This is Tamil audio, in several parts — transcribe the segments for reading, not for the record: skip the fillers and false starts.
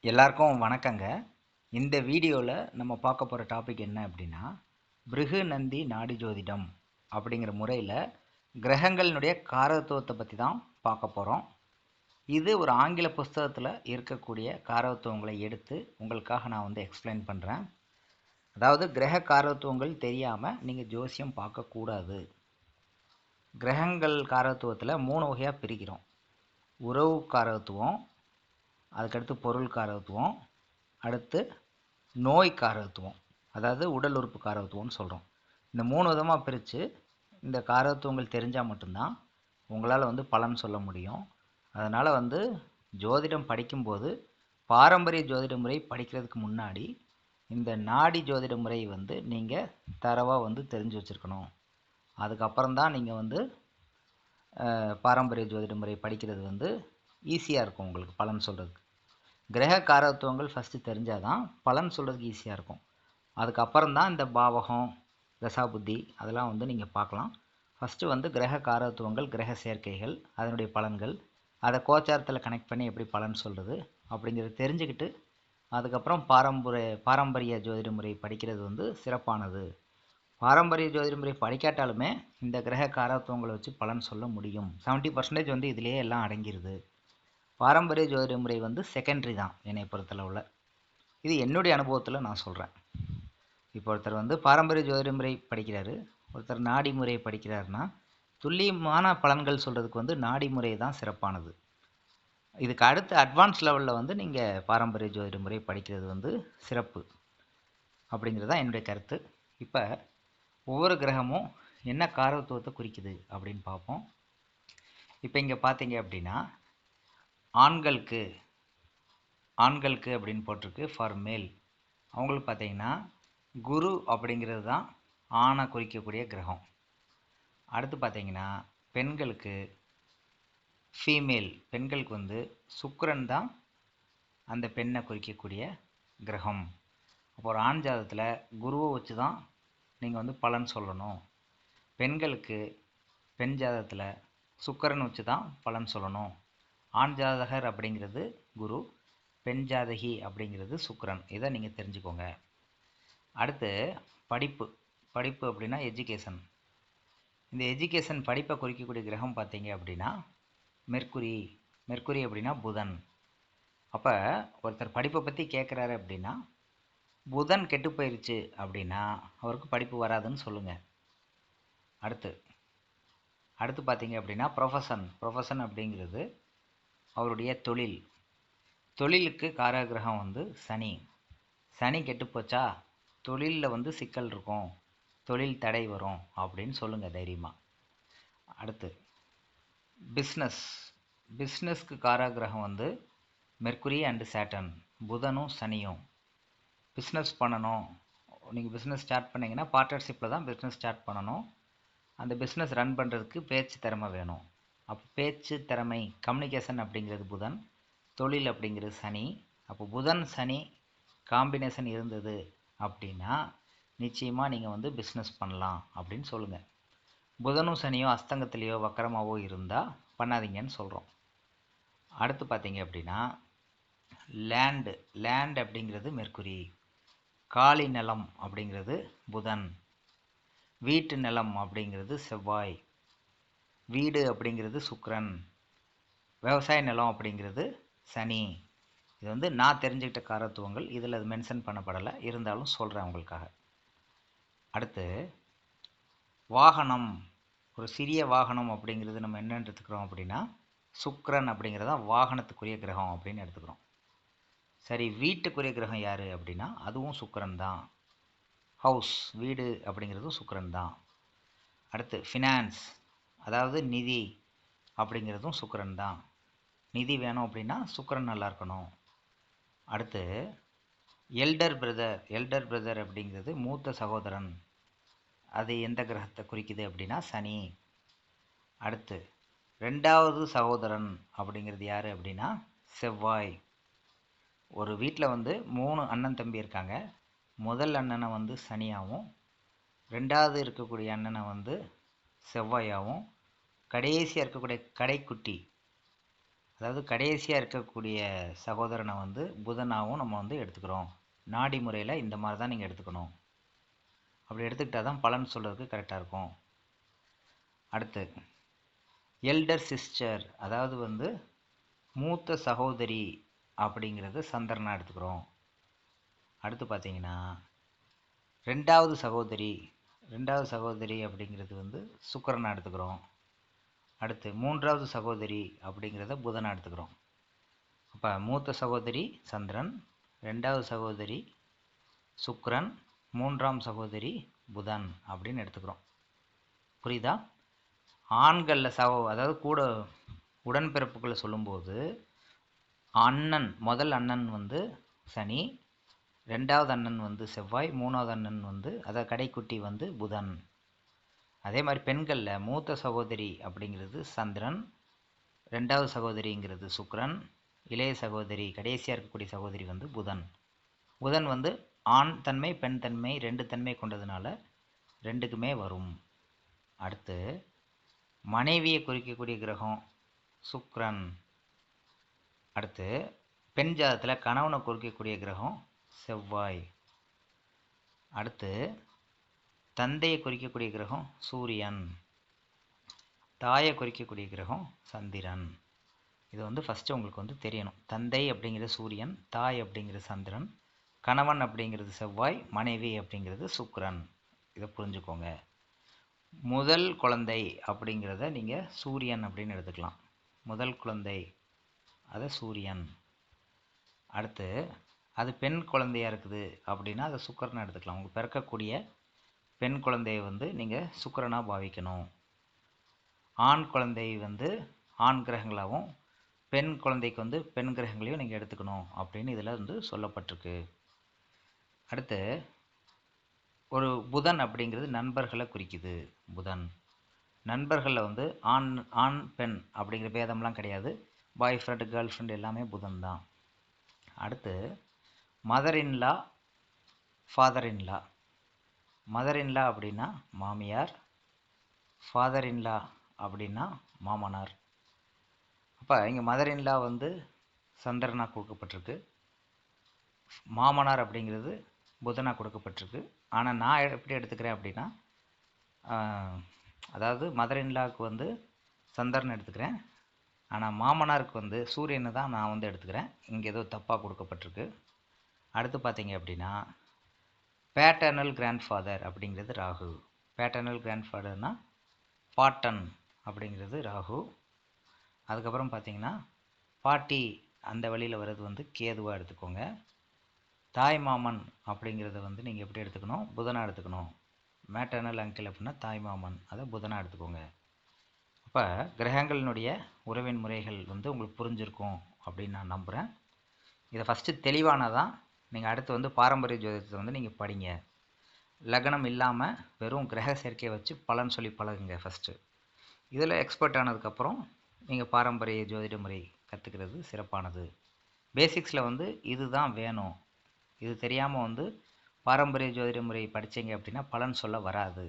எல்லாருக்கும் வணக்கங்க. இந்த வீடியோவில் நம்ம பார்க்க போகிற டாபிக் என்ன அப்படின்னா, பிருகு நந்தி நாடி ஜோதிடம் அப்படிங்கிற முறையில் கிரகங்களினுடைய காரகத்துவத்தை பற்றி தான் பார்க்க போகிறோம். இது ஒரு ஆங்கில புஸ்தகத்தில் இருக்கக்கூடிய காரகத்துவங்களை எடுத்து உங்களுக்காக நான் எக்ஸ்பிளைன் பண்ணுறேன். அதாவது கிரக காரகத்துவங்கள் தெரியாமல் நீங்கள் ஜோசியம் பார்க்கக்கூடாது. கிரகங்கள் காரகத்துவத்தில் 3 வகையாக பிரிக்கிறோம். உறவு காரகத்துவம், அதுக்கடுத்து பொருள் காரகத்துவம், அடுத்து நோய் காரகத்துவம், அதாவது உடல் உறுப்பு காரகத்துவம்னு சொல்கிறோம். இந்த 3 விதமாக பிரித்து இந்த காரகத்துவங்கள் தெரிஞ்சால் மட்டும்தான் உங்களால் பலன் சொல்ல முடியும். அதனால் ஜோதிடம் படிக்கும்போது பாரம்பரிய ஜோதிட முறை படிக்கிறதுக்கு முன்னாடி இந்த நாடி ஜோதிட முறை நீங்கள் தரவாக தெரிஞ்சு வச்சுருக்கணும். அதுக்கப்புறம் தான் நீங்கள் பாரம்பரிய ஜோதிட முறை படிக்கிறது ஈஸியாக இருக்கும் உங்களுக்கு பலன் சொல்கிறதுக்கு. கிரக காரகத்துவங்கள் ஃபஸ்ட்டு தெரிஞ்சால் தான் பலன் சொல்கிறதுக்கு ஈஸியாக இருக்கும். அதுக்கப்புறம் தான் இந்த பாவகம், தசாபுத்தி அதெல்லாம் நீங்கள் பார்க்கலாம். ஃபஸ்ட்டு கிரக காரகத்துவங்கள், கிரக சேர்க்கைகள், அதனுடைய பலன்கள், அதை கோச்சாரத்தில் கனெக்ட் பண்ணி எப்படி பலன் சொல்கிறது அப்படிங்கிறத தெரிஞ்சுக்கிட்டு அதுக்கப்புறம் பாரம்பரிய ஜோதிட முறை படிக்கிறது சிறப்பானது. பாரம்பரிய ஜோதிட முறை படிக்காட்டாலுமே இந்த கிரக காரகத்துவங்களை வச்சு பலன் சொல்ல முடியும். 70% இதிலேயே எல்லாம் அடங்கிடுது. பாரம்பரிய ஜோதிட முறை செகண்டரி தான் என்னை பொறுத்தளவில். இது என்னுடைய அனுபவத்தில் நான் சொல்கிறேன். இப்போ ஒருத்தர் பாரம்பரிய ஜோதிட முறை படிக்கிறாரு, ஒருத்தர் நாடி முறை படிக்கிறாருன்னா துல்லியமான பலன்கள் சொல்கிறதுக்கு நாடி முறை தான் சிறப்பானது. இதுக்கு அடுத்து அட்வான்ஸ் லெவலில் நீங்கள் பாரம்பரிய ஜோதிட முறை படிக்கிறது சிறப்பு அப்படிங்கிறது தான் என்னுடைய கருத்து. இப்போ ஒவ்வொரு கிரகமும் என்ன காரகத்துவத்தை குறிக்குது அப்படின்னு பார்ப்போம். இப்போ இங்கே பார்த்தீங்க அப்படின்னா ஆண்களுக்கு அப்படின்னு போட்டிருக்கு ஃபார் மேல். அவங்களுக்கு பார்த்தீங்கன்னா குரு அப்படிங்கிறது தான் ஆணை குறிக்கக்கூடிய கிரகம். அடுத்து பார்த்தீங்கன்னா பெண்களுக்கு ஃபீமேல், பெண்களுக்கு சுக்கிரன் தான் அந்த பெண்ணை குறிக்கக்கூடிய கிரகம். அப்போ ஒரு ஆண் ஜாதகத்தில் குருவை வச்சு தான் நீங்கள் பலன் சொல்லணும். பெண்களுக்கு பெண் ஜாதகத்தில் சுக்கிரன் வச்சு தான் பலன் சொல்லணும். ஆண் ஜாதகர் அப்படிங்கிறது குரு, பெண் ஜாதகி அப்படிங்கிறது சுக்கிரன். இதை நீங்கள் தெரிஞ்சுக்கோங்க. அடுத்து படிப்பு அப்படின்னா எஜுகேஷன். இந்த எஜுகேஷன் படிப்பை குறிக்கக்கூடிய கிரகம் பார்த்தீங்க அப்படின்னா மெர்க்குரி அப்படின்னா புதன். அப்போ ஒருத்தர் படிப்பை பற்றி கேட்குறாரு அப்படின்னா புதன் கெட்டு போயிடுச்சு அப்படின்னா அவருக்கு படிப்பு வராதுன்னு சொல்லுங்கள். அடுத்து பார்த்தீங்க அப்படின்னா ப்ரொஃபஷன் அப்படிங்கிறது அவருடைய தொழிலுக்கு காரக கிரகம் சனி கெட்டுப்போச்சா தொழிலில் சிக்கல் இருக்கும், தொழில் தடை வரும் அப்படின்னு சொல்லுங்கள் தைரியமாக. அடுத்து பிஸ்னஸ்க்கு காரக கிரகம் மெர்க்குரி அண்டு சேட்டன், புதனும் சனியும். பிஸ்னஸ் பண்ணணும், நீங்கள் பிஸ்னஸ் ஸ்டார்ட் பண்ணிங்கன்னா பார்ட்னர்ஷிப்பில் தான் பிஸ்னஸ் ஸ்டார்ட் பண்ணணும். அந்த பிஸ்னஸ் ரன் பண்ணுறதுக்கு பேச்சு திறமை வேணும். அப்போ பேச்சு திறமை, கம்யூனிகேஷன் அப்படிங்கிறது புதன், தொழில் அப்படிங்கிறது சனி. அப்போ புதன் சனி காம்பினேஷன் இருந்தது அப்படின்னா நிச்சயமாக நீங்கள் பிஸ்னஸ் பண்ணலாம் அப்படின்னு சொல்லுங்கள். புதனும் சனியோ அஸ்தங்கத்திலேயோ வக்கரமாகவோ இருந்தால் பண்ணாதீங்கன்னு சொல்கிறோம். அடுத்து பார்த்தீங்க அப்படின்னா லேண்ட் அப்படிங்கிறது மெர்க்குரி, காலி நிலம் அப்படிங்கிறது புதன், வீட்டு நிலம் அப்படிங்கிறது செவ்வாய், வீடு அப்படிங்கிறது சுக்கிரன், விவசாய நிலம் அப்படிங்கிறது சனி. இது நான் தெரிஞ்சுக்கிட்ட காரத்துவங்கள், இதில் அது மென்ஷன் பண்ணப்படலை, இருந்தாலும் சொல்கிறேன் உங்களுக்காக. அடுத்து வாகனம், ஒரு சிறிய வாகனம் அப்படிங்கிறது நம்ம என்ன எடுத்துக்கிறோம் அப்படின்னா சுக்கிரன் அப்படிங்கிறதா வாகனத்துக்குரிய கிரகம் அப்படின்னு எடுத்துக்கிறோம். சரி, வீட்டுக்குரிய கிரகம் யார் அப்படின்னா அதுவும் சுக்கிரன் தான். ஹவுஸ், வீடு அப்படிங்கிறதும் சுக்கிரன் தான். அடுத்து ஃபினான்ஸ், அதாவது நிதி அப்படிங்கிறதும் சுக்கிரன் தான். நிதி வேணும் அப்படின்னா சுக்கிரன் நல்லா இருக்கணும். அடுத்து எல்டர் பிரதர் அப்படிங்கிறது மூத்த சகோதரன், அது எந்த கிரகத்தை குறிக்குது அப்படின்னா சனி. அடுத்து 2வது சகோதரன் அப்படிங்கிறது யார் அப்படின்னா செவ்வாய். ஒரு வீட்டில் 3 அண்ணன் தம்பி இருக்காங்க. முதல் அண்ணனை சனியாகவும், 2வது இருக்கக்கூடிய அண்ணனை செவ்வாயாகவும், கடைசியாக இருக்கக்கூடிய கடைக்குட்டி அதாவது கடைசியாக இருக்கக்கூடிய சகோதரனை வந்து புதனாகவும் நம்ம வந்து எடுத்துக்கிறோம். நாடி முறையில் இந்த மாதிரி தான் நீங்கள் எடுத்துக்கணும். அப்படி எடுத்துக்கிட்டால் தான் பலன் சொல்கிறதுக்கு கரெக்டாக இருக்கும். அடுத்து எல்டர் சிஸ்டர், அதாவது வந்து மூத்த சகோதரி அப்படிங்கிறது சந்திரனாக எடுத்துக்கிறோம். அடுத்து பார்த்தீங்கன்னா ரெண்டாவது சகோதரி அப்படிங்கிறது வந்து சுக்கிரனை எடுத்துக்கிறோம். அடுத்து மூன்றாவது சகோதரி அப்படிங்கிறத புதனை எடுத்துக்கிறோம். அப்போ மூத்த சகோதரி சந்திரன், ரெண்டாவது சகோதரி சுக்கிரன், மூன்றாம் சகோதரி புதன் அப்படின்னு எடுத்துக்கிறோம். புரியுதா? ஆண்களில் அதாவது கூட உடன்பிறப்புகளை சொல்லும்போது முதல் அண்ணன் வந்து சனி, ரெண்டாவது அண்ணன் வந்து செவ்வாய், மூணாவது அண்ணன் வந்து அதாவது கடைக்குட்டி வந்து புதன். அதே மாதிரி பெண்களில் மூத்த சகோதரி அப்படிங்கிறது சந்திரன், ரெண்டாவது சகோதரிங்கிறது சுக்கிரன், இளைய சகோதரி கடைசியாக இருக்கக்கூடிய சகோதரி வந்து புதன். புதன் வந்து ஆண் தன்மை பெண் தன்மை ரெண்டு தன்மை கொண்டதுனால ரெண்டுக்குமே வரும். அடுத்து மனைவியை குறிக்கக்கூடிய கிரகம் சுக்கிரன். அடுத்து பெண் ஜாதத்தில் கணவனை குறிக்கக்கூடிய கிரகம் செவ்வாய். அடுத்து தந்தையை குறிக்கக்கூடிய கிரகம் சூரியன். தாயை குறிக்கக்கூடிய கிரகம் சந்திரன். இது வந்து ஃபஸ்ட்டு உங்களுக்கு வந்து தெரியணும். தந்தை அப்படிங்கிறது சூரியன், தாய் அப்படிங்கிறது சந்திரன், கணவன் அப்படிங்கிறது செவ்வாய், மனைவி அப்படிங்கிறது சுக்கிரன். இதை புரிஞ்சுக்கோங்க. முதல் குழந்தை அப்படிங்கிறத நீங்கள் சூரியன் அப்படின்னு எடுத்துக்கலாம். முதல் குழந்தை அது சூரியன். அடுத்து அது பெண் குழந்தையாக இருக்குது அப்படின்னா அதை சுக்கிரனை எடுத்துக்கலாம். உங்களுக்கு பிறக்கக்கூடிய பெண் குழந்தையை வந்து நீங்கள் சுக்கிரனாக பாவிக்கணும். ஆண் குழந்தை வந்து ஆண் கிரகங்களாகவும் பெண் குழந்தைக்கு வந்து பெண் கிரகங்களையும் நீங்கள் எடுத்துக்கணும் அப்படின்னு இதில் வந்து சொல்லப்பட்டிருக்கு. அடுத்து ஒரு புதன் அப்படிங்கிறது நண்பர்களை குறிக்குது. புதன் நண்பர்களில் வந்து ஆண் பெண் அப்படிங்கிற பேதம்லாம் கிடையாது. பாய் ஃப்ரெண்டு கேர்ள் ஃப்ரெண்டு எல்லாமே புதன் தான். அடுத்து mother in law, father in-law. Mother in law அப்படின்னா மாமியார், ஃபாதர் இன்லா அப்படின்னா மாமனார். அப்போ இங்கே மதர் இன்லா வந்து சந்திரனாக கொடுக்கப்பட்டிருக்கு, மாமனார் அப்படிங்கிறது புதனாக கொடுக்கப்பட்டிருக்கு. ஆனால் நான் எப்படி எடுத்துக்கிறேன் அப்படின்னா அதாவது மதர் இன்லாவுக்கு வந்து சந்திரன் எடுத்துக்கிறேன், ஆனால் மாமனாருக்கு வந்து சூரியனை தான் நான் வந்து எடுத்துக்கிறேன். இங்கே ஏதோ தப்பாக கொடுக்கப்பட்டிருக்கு. அடுத்து பார்த்தீங்க அப்படின்னா பேட்டர்னல் கிராண்ட்ஃபாதர் அப்படிங்கிறது ராகு. பேட்டர்னல் கிராண்ட்ஃபாதர்னா பாட்டன் அப்படிங்கிறது ராகு. அதுக்கப்புறம் பார்த்தீங்கன்னா பாட்டி அந்த வழியில் வர்றது வந்து கேதுவாக எடுத்துக்கோங்க. தாய் மாமன் அப்படிங்கிறத வந்து நீங்கள் எப்படி எடுத்துக்கணும்? புதனாக எடுத்துக்கணும். மேட்டர்னல் அங்கிள் அப்படின்னா தாய் மாமன், அதை புதனாக எடுத்துக்கோங்க. அப்போ கிரகங்களினுடைய உறவின் முறைகள் வந்து உங்களுக்கு புரிஞ்சிருக்கும் அப்படின்னு நான் நம்புகிறேன். இதை ஃபஸ்ட்டு தெளிவானதான் நீங்கள் அடுத்து வந்து பாரம்பரிய ஜோதிடத்தை வந்து நீங்கள் படிங்க. லக்னம் இல்லாமல் வெறும் கிரக சேர்க்கையை வச்சு பலன் சொல்லி பழகுங்க ஃபஸ்ட்டு. இதில் எக்ஸ்பர்ட் ஆனதுக்கப்புறம் நீங்கள் பாரம்பரிய ஜோதிட முறை கற்றுக்கிறது சிறப்பானது. பேசிக்ஸில் வந்து இதுதான் வேணும். இது தெரியாமல் வந்து பாரம்பரிய ஜோதிட முறை படித்தீங்க அப்படின்னா பலன் சொல்ல வராது.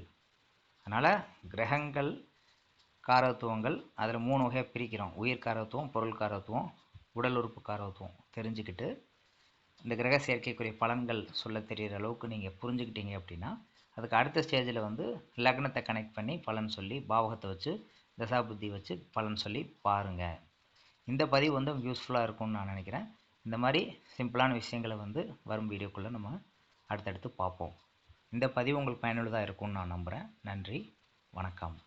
அதனால் கிரகங்கள் காரகத்துவங்கள் அதில் 3 வகையாக பிரிக்கிறோம். உயிர் காரகத்துவம், பொருள் காரகத்துவம், உடல் உறுப்பு காரகத்துவம் தெரிஞ்சுக்கிட்டு இந்த கிரக சேர்க்கைக்குரிய பலன்கள் சொல்ல தெரிகிற அளவுக்கு நீங்கள் புரிஞ்சுக்கிட்டீங்க அப்படின்னா அதுக்கு அடுத்த ஸ்டேஜில் வந்து லக்னத்தை கனெக்ட் பண்ணி பலன் சொல்லி பாவகத்தை வச்சு தசாபுத்தி வச்சு பலன் சொல்லி பாருங்கள். இந்த பதிவு வந்து யூஸ்ஃபுல்லாக இருக்கும்னு நான் நினைக்கிறேன். இந்த மாதிரி சிம்பிளான விஷயங்களை வந்து வரும் வீடியோக்குள்ளே நம்ம அடுத்தடுத்து பார்ப்போம். இந்த பதிவு உங்களுக்கு பயனுள்ளதாக இருக்கும்னு நான் நம்புகிறேன். நன்றி, வணக்கம்.